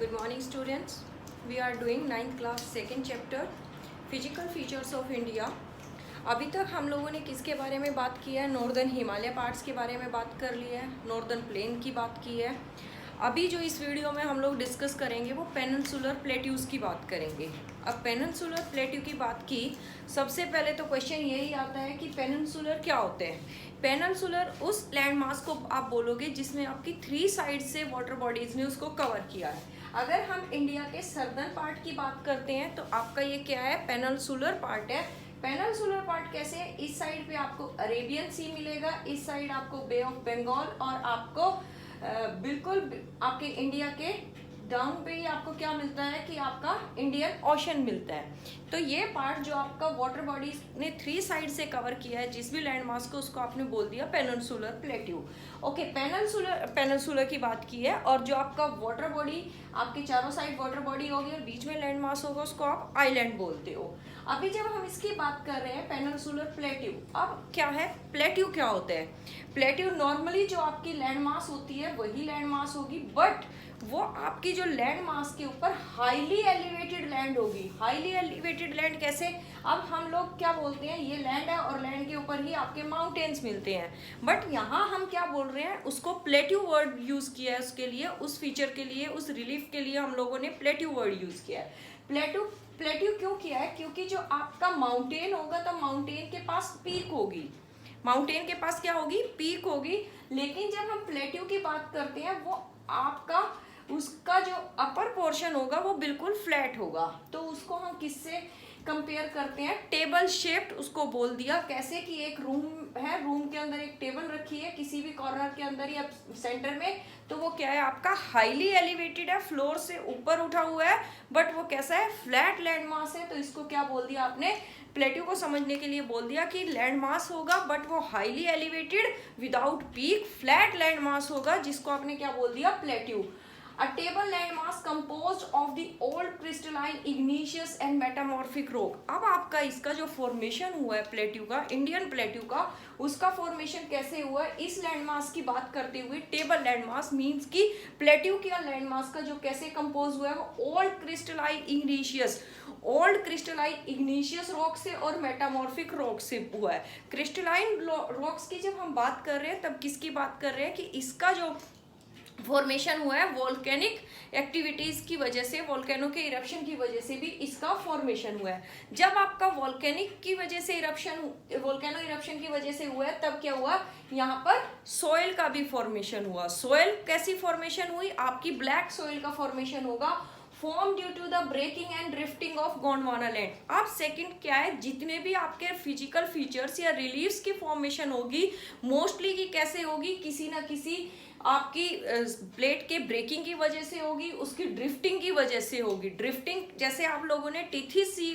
Good morning students. We are doing 9th class second chapter Physical Features of India. अभी तक हम लोगों ने किसके बारे में बात की है? नॉर्दर्न हिमालय पार्ट्स के बारे में बात कर ली है, नॉर्दर्न प्लेन की बात की है। अभी जो इस वीडियो में हम लोग डिस्कस करेंगे वो पेनिनसुलर प्लेट्यूज़ की बात करेंगे। अब पेनिनसुलर प्लेट्यू की बात की, सबसे पहले तो क्वेश्चन यही आता है कि पेनिनसुलर क्या होते हैं। पेनिनसुलर उस लैंड मास को आप बोलोगे जिसमें आपकी 3 साइड से वाटर बॉडीज ने उसको कवर किया है। अगर हम इंडिया के सर्दर्न पार्ट की बात करते हैं तो आपका ये क्या है, पेनिनसुलर पार्ट है। पेनिनसुलर पार्ट कैसे है, इस साइड पे आपको अरेबियन सी मिलेगा, इस साइड आपको बे ऑफ बंगाल और आपको बिल्कुल आपके इंडिया के डाउन पे ही आपको क्या मिलता है कि आपका इंडियन ओशन मिलता है। तो ये पार्ट जो आपका वाटर बॉडी ने 3 साइड से कवर किया है, जिस भी लैंड मास को उसको आपने बोल दिया पेनिनसुलर प्लेट्यू। ओके, पेनिनसुलर की बात की है। और जो आपका वाटर बॉडी, आपके चारों साइड वाटर बॉडी होगी और बीच में लैंड मास होगा, उसको आप आइलैंड बोलते हो। अभी जब हम इसकी बात कर रहे हैं पेनिनसुलर प्लेट्यू, अब क्या है, प्लेट्यू क्या होता है? प्लेट्यू नॉर्मली जो आपकी लैंड मास होती है वही लैंड मास होगी, बट वो आपकी जो लैंड मास के ऊपर हाईली एलिवेटेड लैंड होगी। हाईली एलिवेटेड लैंड कैसे? अब हम लोग क्या बोलते हैं, ये लैंड है और लैंड के ऊपर ही आपके माउंटेन्स मिलते हैं, बट यहाँ हम क्या बोल रहे हैं, उसको प्लेट्यू वर्ड यूज किया है उसके लिए, उस फीचर के लिए, उस रिलीफ के लिए हम लोगों ने प्लेट्यू वर्ड यूज किया है। प्लेट्यू क्यों किया है? क्योंकि जो आपका माउंटेन होगा तो माउंटेन के पास पीक होगी, माउंटेन के पास क्या होगी, पीक होगी। लेकिन जब हम प्लेट्यू की बात करते हैं वो आपका उसका जो अपर पोर्शन होगा वो बिल्कुल फ्लैट होगा। तो उसको हम किससे कंपेयर करते हैं, टेबल शेप्ड उसको बोल दिया। कैसे कि एक रूम है, रूम के अंदर एक टेबल रखी है किसी भी कॉर्नर के अंदर या सेंटर में, तो वो क्या है, आपका हाईली एलिवेटेड है, फ्लोर से ऊपर उठा हुआ है, बट वो कैसा है, फ्लैट लैंड मास है। तो इसको क्या बोल दिया आपने, प्लेट्यू को समझने के लिए बोल दिया कि लैंड मास होगा बट वो highly elevated without peak flat land mass होगा, जिसको आपने क्या बोल दिया, plateau. A table landmass composed of the old crystalline igneous and metamorphic rock। अब आपका इसका जो फॉर्मेशन हुआ है प्लेट्यू का, इंडियन प्लेट्यू का, उसका फॉर्मेशन कैसे हुआ है, इस लैंडमास की बात करते हुए टेबल लैंडमास मींस की प्लेट्यू के लैंडमास का जो कैसे कंपोज हुआ है वो ओल्ड क्रिस्टलाइन इग्निशियस रॉक से और मेटामॉर्फिक रॉक से हुआ है। क्रिस्टलाइन रॉक्स की जब हम बात कर रहे हैं तब किसकी बात कर रहे हैं कि इसका जो फॉर्मेशन हुआ है वोल्केनिक एक्टिविटीज की वजह से, वोल्केनो के इरप्शन की वजह से भी इसका फॉर्मेशन हुआ है। जब आपका वोल्केनिक की वजह से वोल्केनो इरप्शन की वजह से हुआ है, तब क्या हुआ, यहाँ पर सॉइल का भी फॉर्मेशन हुआ। सॉइल कैसी फॉर्मेशन हुई, आपकी ब्लैक सॉइल का फॉर्मेशन होगा, form due to the breaking and drifting of Gondwana land. अब सेकंड क्या है, जितने भी आपके फिजिकल फीचर्स या रिलीफ्स की फॉर्मेशन होगी, मोस्टली की कैसे होगी, किसी ना किसी आपकी प्लेट के ब्रेकिंग की वजह से होगी, उसकी ड्रिफ्टिंग की वजह से होगी। ड्रिफ्टिंग जैसे आप लोगों ने टीथी सी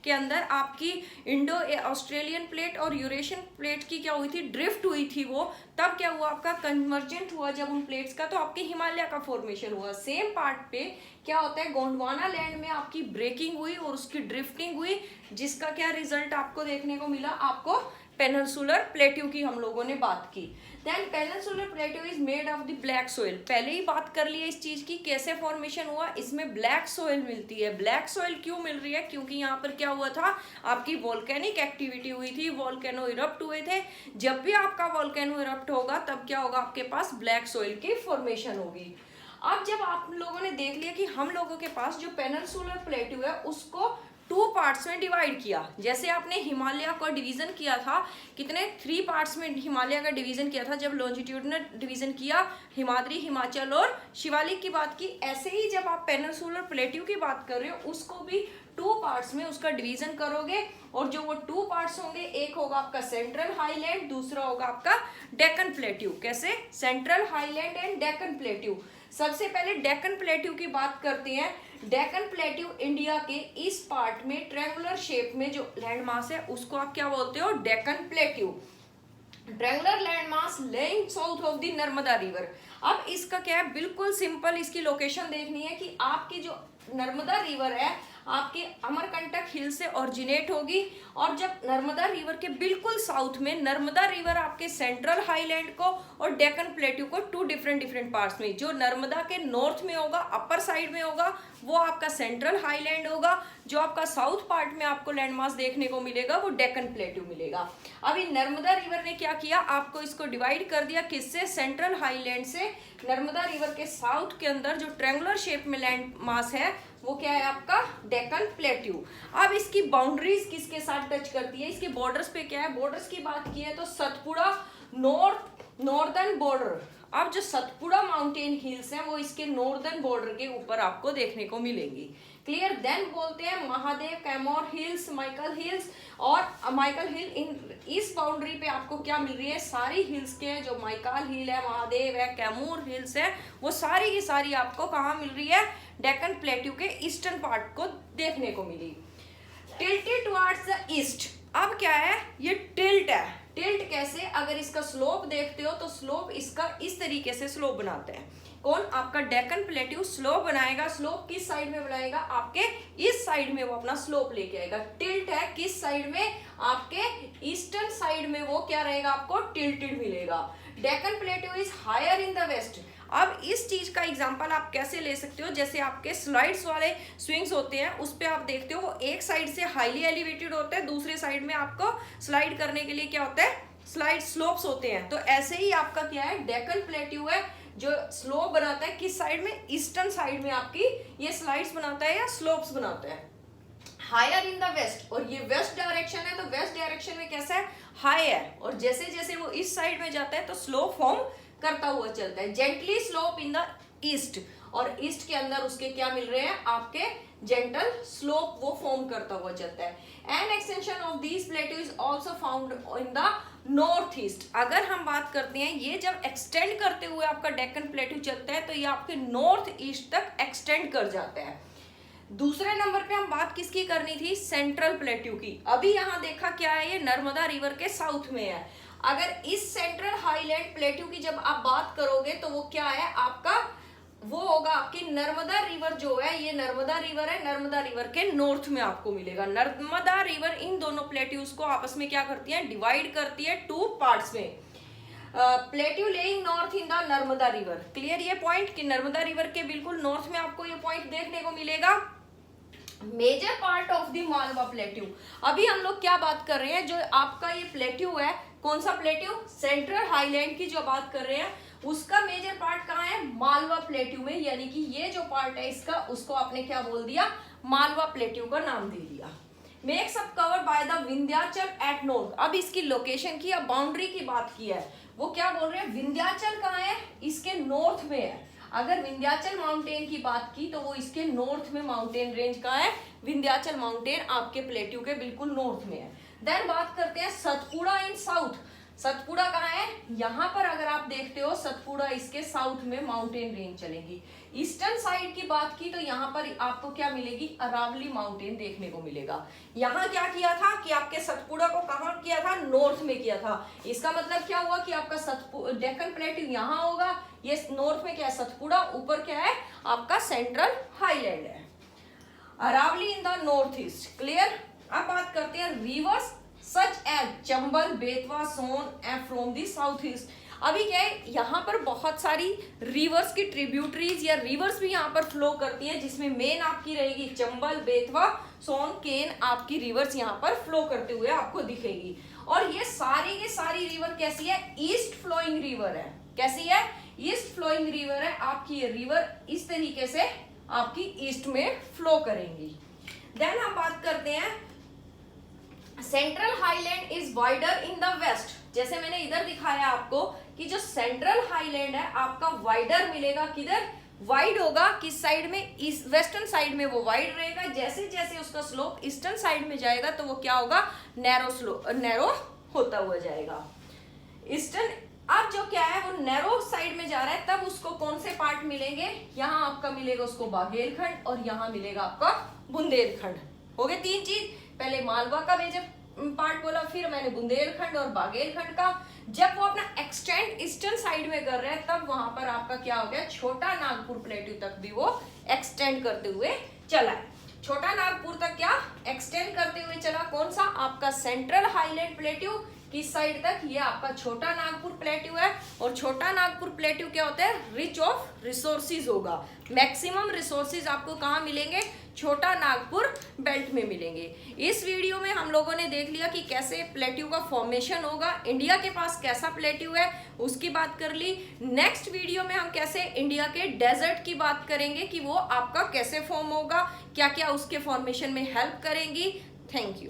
के अंदर आपकी इंडो ऑस्ट्रेलियन प्लेट और यूरेशियन प्लेट की क्या हुई थी, ड्रिफ्ट हुई थी वो, तब क्या हुआ, आपका कन्वर्जेंट हुआ जब उन प्लेट्स का, तो आपके हिमालय का फॉर्मेशन हुआ। सेम पार्ट पे क्या होता है, गोंडवाना लैंड में आपकी ब्रेकिंग हुई और उसकी ड्रिफ्टिंग हुई, जिसका क्या रिजल्ट आपको देखने को मिला, आपको पेनिनसुलर प्लेट्यू की हम लोगों ने बात की। Then peninsular plateau is made of the black soil. पहले ही बात कर ली है इस चीज की, कैसे फॉर्मेशन हुआ, इसमें ब्लैक सोइल मिलती है। ब्लैक सोइल क्यों मिल रही है, क्योंकि यहाँ पर क्या हुआ था, आपकी वोल्केनिक एक्टिविटी हुई थी, वोल्केनो इरप्ट हुए थे। जब भी आपका वोल्केनो इरप्ट होगा तब क्या होगा, आपके पास ब्लैक सोइल की फॉर्मेशन होगी। अब जब आप लोगों ने देख लिया कि हम लोगों के पास जो पेनिनसुलर प्लेट्यू है उसको 2 पार्ट्स में डिवाइड किया, जैसे आपने हिमालय का डिवीजन किया था, कितने 3 पार्ट्स में हिमालय का डिवीजन किया था जब लॉन्जिट्यूडनल डिवीजन किया, हिमाद्री, हिमाचल और शिवालिक की बात की, ऐसे ही जब आप पेनिनसुलर प्लेट्यू की बात कर रहे हो उसको भी 2 पार्ट्स में उसका डिवीजन करोगे। और जो वो 2 पार्ट्स होंगे, एक होगा आपका सेंट्रल हाईलैंड, दूसरा होगा आपका डेक्कन प्लेट्यू। कैसे, central highland and Deccan plateau. सबसे पहले डेक्कन प्लेट्यू की बात करते हैं। डेक्कन प्लेट्यू इंडिया के इस पार्ट में ट्रायंगुलर शेप में जो लैंड मास है उसको आप क्या बोलते हो, Deccan plateau. Triangular land mass laying south of the Narmada river. अब इसका क्या है, बिल्कुल सिंपल, इसकी लोकेशन देखनी है कि आपकी जो नर्मदा रिवर है आपके अमरकंटक हिल से ओरिजिनेट होगी, और जब नर्मदा रिवर के बिल्कुल साउथ में, नर्मदा रिवर आपके सेंट्रल हाईलैंड को और डेक्कन प्लेट्यू को टू डिफरेंट पार्ट्स में, जो नर्मदा के नॉर्थ में होगा, अपर साइड में होगा, वो आपका सेंट्रल हाईलैंड होगा, जो आपका साउथ पार्ट में आपको लैंडमास देखने को मिलेगा वो डेक्कन प्लेट्यू मिलेगा। अभी नर्मदा रिवर ने क्या किया, आपको इसको डिवाइड कर दिया, किससे, सेंट्रल हाईलैंड से। नर्मदा रिवर के साउथ के अंदर जो ट्रायंगुलर शेप में लैंड मास है वो क्या है आपका, डेक्कन प्लेट्यू। अब इसकी बाउंड्रीज किसके साथ टच करती है, इसके बॉर्डर्स पे क्या है, बॉर्डर्स की बात की है तो सतपुड़ा नॉर्दर्न बॉर्डर, अब जो सतपुड़ा माउंटेन हिल्स हैं वो इसके नॉर्दर्न बॉर्डर के ऊपर आपको देखने को मिलेंगी। क्लियर। देन बोलते हैं Mahadev, Kaimore hills, Michael hills, और माइकल हिल इन इस बाउंड्री पे आपको क्या मिल रही है, सारी हिल्स के जो माइकल हिल है, महादेव है, कैमूर हिल्स है, वो सारी की सारी आपको कहाँ मिल रही है, डेक्कन प्लेट्यू के ईस्टर्न पार्ट को देखने को मिली। टिल्टेड टुवर्ड्स द ईस्ट, अब क्या है, ये टिल्ट है। टिल्ट कैसे, अगर इसका स्लोप देखते हो तो स्लोप इसका इस तरीके से स्लोप बनाते हैं, कौन, आपका डेक्कन प्लेट्यू स्लोप बनाएगा। स्लोप किस साइड में बनाएगा, आपके इस साइड में वो अपना स्लोप लेके आएगा। टिल्ट है किस साइड में, आपके ईस्टर्न साइड में वो क्या रहेगा, आपको टिल्टेड मिलेगा। Deccan plateau is higher in the west. अब इस चीज का एग्जांपल आप कैसे ले सकते हो, जैसे आपके स्लाइड्स वाले स्विंग्स होते हैं, उस पे आप देखते हो वो एक साइड से हाईली एलिवेटेड होते हैं, दूसरे साइड में आपको स्लाइड करने के लिए क्या होता है, स्लाइड स्लोप्स होते हैं। तो ऐसे ही आपका क्या है, डेक्कन प्लेट्यू है जो स्लोप बनाता है किस साइड में, ईस्टर्न साइड में आपकी ये स्लाइड्स बनाता है या स्लोप्स बनाता है। हायर इन द वेस्ट, और ये वेस्ट डायरेक्शन है तो वेस्ट डायरेक्शन में कैसा है, हाई है, और जैसे जैसे वो इस साइड में जाता है तो स्लोप फॉर्म करता हुआ चलता है। Gently slope in the east, और ईस्ट के अंदर उसके क्या मिल रहे हैं, आपके जेंटल स्लोप वो फॉर्म करता हुआ चलता है। An extension of these plateau is also found in the north east. अगर हम बात करते हैं, ये जब एक्सटेंड करते हुए आपका डेक्कन प्लेट्यू चलता है तो ये आपके नॉर्थ ईस्ट तक एक्सटेंड कर जाता है। दूसरे नंबर पे हम बात किसकी करनी थी, सेंट्रल प्लेट्यू की। अभी यहाँ देखा क्या है, ये नर्मदा रिवर के साउथ में है। अगर इस सेंट्रल हाईलैंड प्लेट्यू की जब आप बात करोगे तो वो क्या है आपका, वो होगा आपकी नर्मदा रिवर जो है, ये नर्मदा रिवर है, नर्मदा रिवर के नॉर्थ में आपको मिलेगा। नर्मदा रिवर इन दोनों प्लेट्यूज को आपस में क्या करती है, डिवाइड करती है टू पार्ट्स में। Plateau laying north in the Narmada river. Clear ये पॉइंट कि नर्मदा रिवर के बिल्कुल नॉर्थ में आपको ये पॉइंट देखने को मिलेगा। Major part of the Malwa plateau, अभी हम लोग क्या बात कर रहे हैं, जो आपका ये प्लेट्यू है, कौन सा प्लेट्यू, सेंट्रल हाईलैंड की जो बात कर रहे हैं, उसका मेजर पार्ट कहाँ है, मालवा प्लेट्यू में, यानी कि ये जो पार्ट है इसका, उसको आपने क्या बोल दिया, मालवा प्लेट्यू का नाम दे दिया। Makes up cover by the Vindhyachal at north. अब इसकी लोकेशन की, अब बाउंड्री की बात की है, वो क्या बोल रहे हैं, विंध्याचल कहाँ है, इसके नॉर्थ में है। अगर विंध्याचल माउंटेन की बात की तो वो इसके नॉर्थ में माउंटेन रेंज कहाँ है, विंध्याचल माउंटेन आपके प्लेट्यू के बिल्कुल नॉर्थ में है। देन बात करते हैं सतपुड़ा इन साउथ। सतपुड़ा कहाँ है, यहाँ पर अगर आप देखते हो सतपुड़ा इसके साउथ में माउंटेन रेंज चलेगी। ईस्टर्न साइड की बात की तो यहाँ पर आपको क्या मिलेगी, अरावली माउंटेन देखने को मिलेगा। यहाँ क्या किया था कि आपके सतपुड़ा को कहाँ किया था, नॉर्थ में किया था। इसका मतलब क्या हुआ कि आपका डेक्कन प्लेट्यू यहाँ होगा, ये नॉर्थ में क्या है सतपुड़ा, ऊपर क्या है आपका सेंट्रल हाईलैंड है, Aravalli in the north east. Clear. अब बात करते हैं rivers such as Chambal, Betwa, Son and from the south east. अभी क्या है, यहाँ पर बहुत सारी रिवर्स की ट्रिब्यूटरीज या रिवर्स भी यहाँ पर फ्लो करती है, जिसमें मेन आपकी रहेगी चंबल, बेतवा, सोन, केन आपकी रिवर्स यहाँ पर फ्लो करते हुए आपको दिखेगी। और ये सारी की सारी रिवर कैसी है, ईस्ट फ्लोइंग रिवर है। कैसी है, ईस्ट फ्लोइंग रिवर है। आपकी ये रिवर इस तरीके से आपकी ईस्ट में फ्लो करेंगी। देन हम बात करते हैं central highland is wider in the west. जैसे मैंने इधर दिखाया आपको कि जो सेंट्रल हाईलैंड है आपका वाइडर मिलेगा, किधर वाइड होगा, किस साइड में, इस वेस्टर्न साइड में वो वाइड रहेगा। जैसे जैसे उसका स्लोप ईस्टर्न साइड में जाएगा तो वो क्या होगा, नैरो होता हुआ जाएगा। ईस्टर्न अब जो क्या है वो नैरो साइड में जा रहा है, तब उसको कौन से पार्ट मिलेंगे, यहाँ आपका मिलेगा उसको बाघेलखंड और यहाँ मिलेगा आपका बुंदेलखंड। हो गए तीन चीज। पहले मालवा का मेजर पार्ट बोला, फिर मैंने बुंदेलखंड और बागेलखंड का। जब वो अपना एक्सटेंड ईस्टर्न साइड में कर रहे हैं तब वहां पर आपका क्या हो गया, छोटा नागपुर प्लेट्यू तक भी वो एक्सटेंड करते हुए चला है। छोटा नागपुर तक क्या एक्सटेंड करते हुए चला, कौन सा आपका सेंट्रल हाईलैंड प्लेट्यू, किस साइड तक, ये आपका छोटा नागपुर प्लेट्यू है। और छोटा नागपुर प्लेट्यू क्या होता है, रिच ऑफ रिसोर्सिस होगा। मैक्सिमम रिसोर्सिस आपको कहाँ मिलेंगे, छोटा नागपुर बेल्ट में मिलेंगे। इस वीडियो में हम लोगों ने देख लिया कि कैसे प्लेट्यू का फॉर्मेशन होगा, इंडिया के पास कैसा प्लेट्यू है उसकी बात कर ली। नेक्स्ट वीडियो में हम कैसे इंडिया के डेजर्ट की बात करेंगे कि वो आपका कैसे फॉर्म होगा, क्या क्या उसके फॉर्मेशन में हेल्प करेंगी। Thank you.